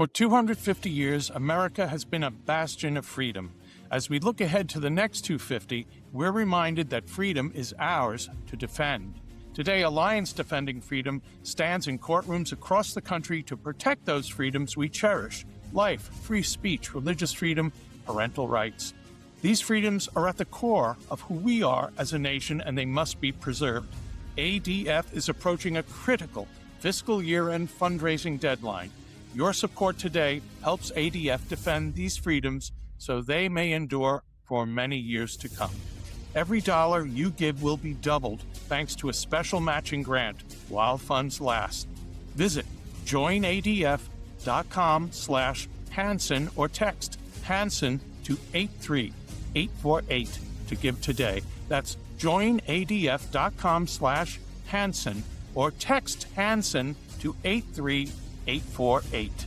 For 250 years, America has been a bastion of freedom. As we look ahead to the next 250, we're reminded that freedom is ours to defend. Today, Alliance Defending Freedom stands in courtrooms across the country to protect those freedoms we cherish: life, free speech, religious freedom, parental rights. These freedoms are at the core of who we are as a nation, and they must be preserved. ADF is approaching a critical fiscal year-end fundraising deadline. Your support today helps ADF defend these freedoms so they may endure for many years to come. Every dollar you give will be doubled thanks to a special matching grant while funds last. Visit joinadf.com/Hanson or text Hanson to 83848 to give today. That's joinadf.com/Hanson or text Hanson to 83848.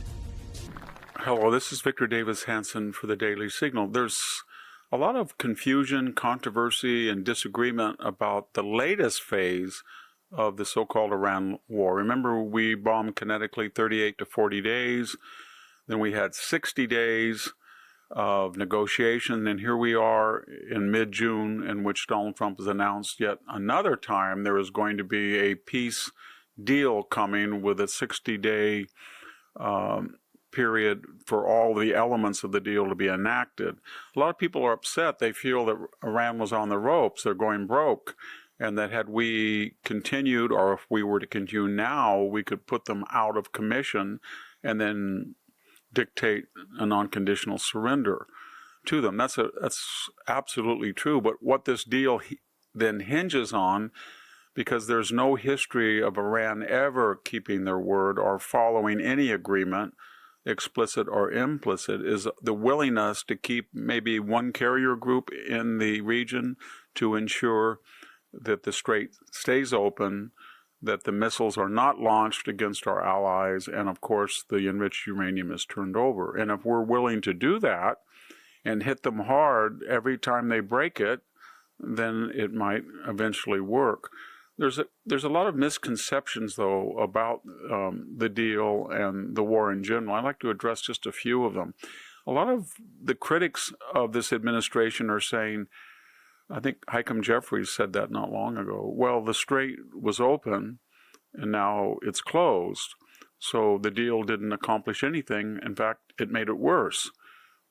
Hello, this is Victor Davis Hanson for the Daily Signal. There's a lot of confusion, controversy, and disagreement about the latest phase of the so-called Iran war. Remember, we bombed kinetically 38 to 40 days. Then we had 60 days of negotiation, and here we are in mid-June, in which Donald Trump has announced yet another time there is going to be a peace deal coming with a 60-day period for all the elements of the deal to be enacted. A lot of people are upset. They feel that Iran was on the ropes. They're going broke. And that had we continued, or if we were to continue now, we could put them out of commission and then dictate a non-conditional surrender to them. That's absolutely true. But what this deal then hinges on, because there's no history of Iran ever keeping their word or following any agreement, explicit or implicit, is the willingness to keep maybe one carrier group in the region to ensure that the Strait stays open, that the missiles are not launched against our allies, and of course the enriched uranium is turned over. And if we're willing to do that and hit them hard every time they break it, then it might eventually work. There's a lot of misconceptions, though, about the deal and the war in general. I'd like to address just a few of them. A lot of the critics of this administration are saying, I think Hakeem Jeffries said that not long ago, well, the Strait was open and now it's closed, so the deal didn't accomplish anything. In fact, it made it worse.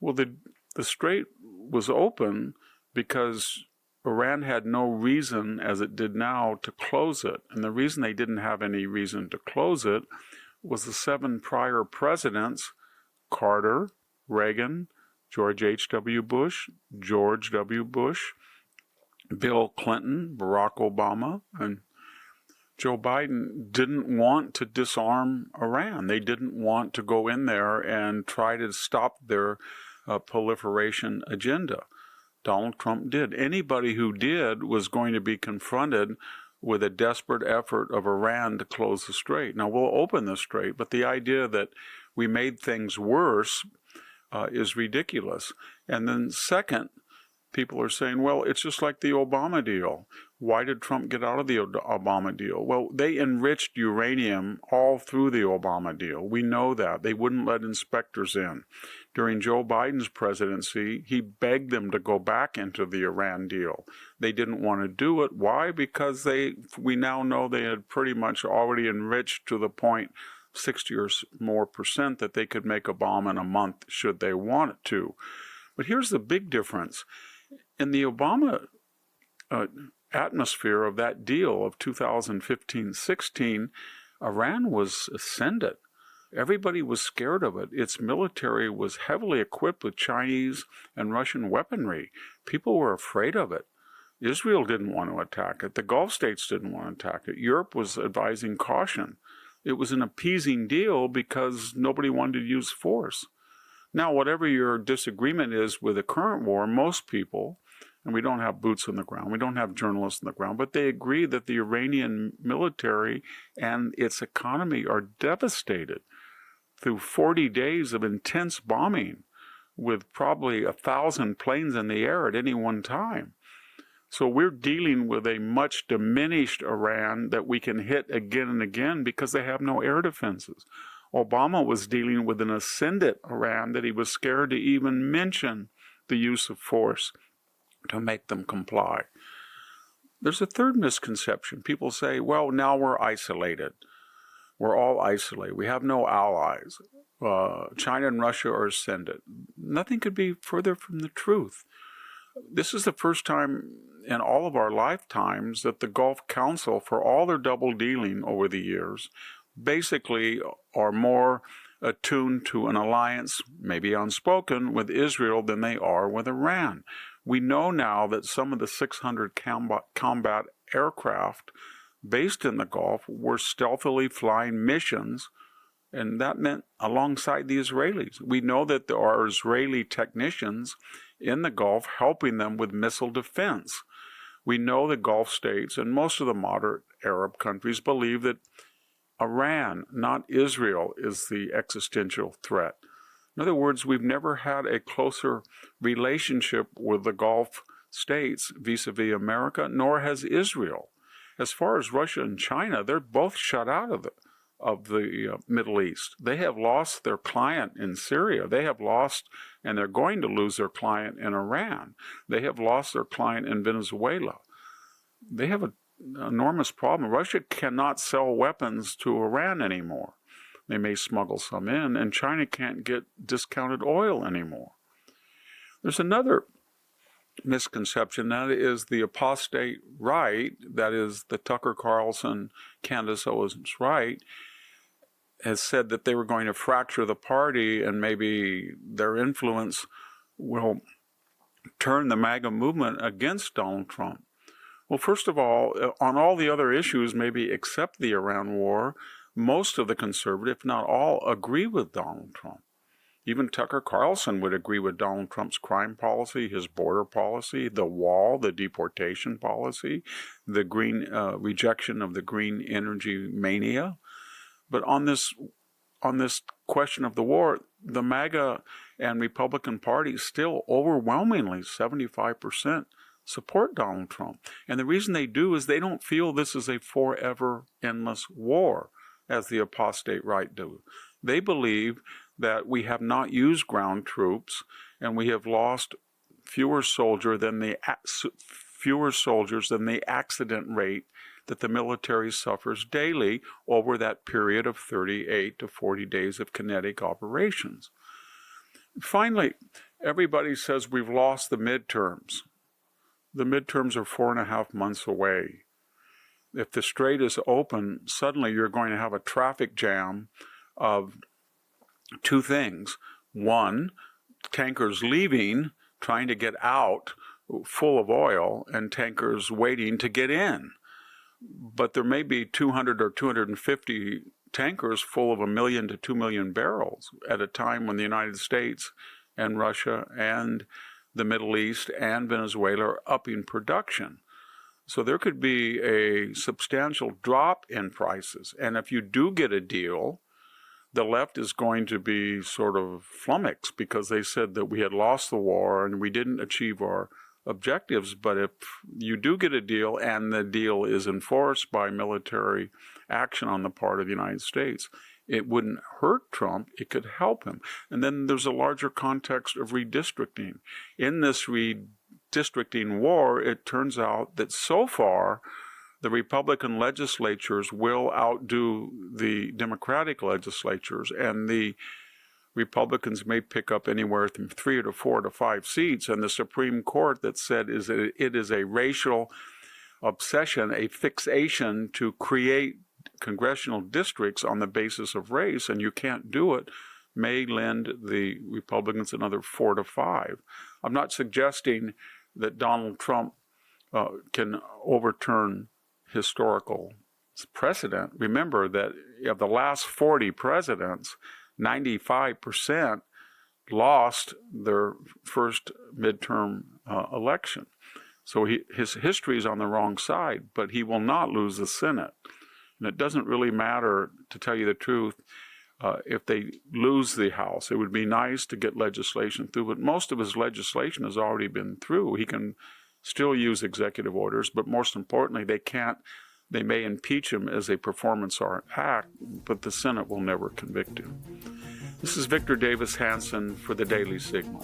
Well, the Strait was open because Iran had no reason, as it did now, to close it. And the reason they didn't have any reason to close it was the 7 prior presidents, Carter, Reagan, George H.W. Bush, George W. Bush, Bill Clinton, Barack Obama, and Joe Biden didn't want to disarm Iran. They didn't want to go in there and try to stop their proliferation agenda. Donald Trump did. Anybody who did was going to be confronted with a desperate effort of Iran to close the Strait. Now, we'll open the Strait, but the idea that we made things worse is ridiculous. And then second, people are saying, well, it's just like the Obama deal. Why did Trump get out of the Obama deal? Well, they enriched uranium all through the Obama deal. We know that. They wouldn't let inspectors in. During Joe Biden's presidency, he begged them to go back into the Iran deal. They didn't want to do it. Why? Because we now know they had pretty much already enriched to the point 60 or more percent that they could make a bomb in a month should they want it to. But here's the big difference. In the Obama atmosphere of that deal of 2015-16, Iran was ascendant. Everybody was scared of it. Its military was heavily equipped with Chinese and Russian weaponry. People were afraid of it. Israel didn't want to attack it. The Gulf states didn't want to attack it. Europe was advising caution. It was an appeasing deal because nobody wanted to use force. Now, whatever your disagreement is with the current war, most people, and we don't have boots on the ground, we don't have journalists on the ground, but they agree that the Iranian military and its economy are devastated through 40 days of intense bombing with probably 1,000 planes in the air at any one time. So we're dealing with a much diminished Iran that we can hit again and again because they have no air defenses. Obama was dealing with an ascendant Iran that he was scared to even mention the use of force to make them comply. There's a third misconception. People say, well, now we're isolated. We're all isolated. We have no allies. China and Russia are ascendant. Nothing could be further from the truth. This is the first time in all of our lifetimes that the Gulf Council, for all their double dealing over the years, basically are more attuned to an alliance, maybe unspoken, with Israel than they are with Iran. We know now that some of the 600 combat aircraft based in the Gulf were stealthily flying missions, and that meant alongside the Israelis. We know that there are Israeli technicians in the Gulf helping them with missile defense. We know the Gulf states and most of the moderate Arab countries believe that Iran, not Israel, is the existential threat. In other words, we've never had a closer relationship with the Gulf states vis-a-vis America, nor has Israel. As far as Russia and China, they're both shut out of the Middle East. They have lost their client in Syria. They have lost, and they're going to lose their client in Iran. They have lost their client in Venezuela. They have an enormous problem. Russia cannot sell weapons to Iran anymore. They may smuggle some in, and China can't get discounted oil anymore. There's another misconception, that is the apostate right, that is the Tucker Carlson, Candace Owens right, has said that they were going to fracture the party and maybe their influence will turn the MAGA movement against Donald Trump. Well, first of all, on all the other issues, maybe except the Iran war, most of the conservative, if not all, agree with Donald Trump. Even Tucker Carlson would agree with Donald Trump's crime policy, his border policy, the wall, the deportation policy, the green rejection of the green energy mania. But on this question of the war, the MAGA and Republican parties still overwhelmingly, 75%, support Donald Trump. And the reason they do is they don't feel this is a forever endless war, as the apostate right do. They believe that we have not used ground troops and we have lost fewer soldiers than the accident rate that the military suffers daily over that period of 38 to 40 days of kinetic operations. Finally, everybody says we've lost the midterms. The midterms are 4.5 months away. If the Strait is open, suddenly you're going to have a traffic jam of two things. One, tankers leaving, trying to get out, full of oil, and tankers waiting to get in. But there may be 200 or 250 tankers full of 1 million to 2 million barrels at a time when the United States and Russia and the Middle East and Venezuela are upping production. So there could be a substantial drop in prices. And if you do get a deal, the left is going to be sort of flummoxed because they said that we had lost the war and we didn't achieve our objectives. But if you do get a deal and the deal is enforced by military action on the part of the United States, it wouldn't hurt Trump, it could help him. And then there's a larger context of redistricting. In this redistricting war, it turns out that so far the Republican legislatures will outdo the Democratic legislatures, and the Republicans may pick up anywhere from 3 to 4 to 5 seats. And the Supreme Court that said it is a racial obsession, a fixation to create congressional districts on the basis of race, and you can't do it, may lend the Republicans another 4 to 5. I'm not suggesting that Donald Trump can overturn historical precedent. Remember that of the last 40 presidents, 95% lost their first midterm election. So his history is on the wrong side, but he will not lose the Senate. And it doesn't really matter, to tell you the truth, if they lose the House. It would be nice to get legislation through, but most of his legislation has already been through. He can still use executive orders, but most importantly, they can't They may impeach him as a performance art act, but the Senate will never convict him. This is Victor Davis Hanson for the Daily Signal.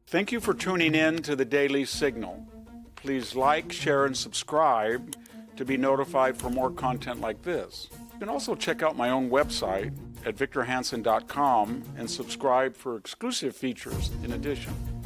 Thank you for tuning in to the Daily Signal. Please like, share, and subscribe to be notified for more content like this. You can also check out my own website at victorhanson.com and subscribe for exclusive features in addition.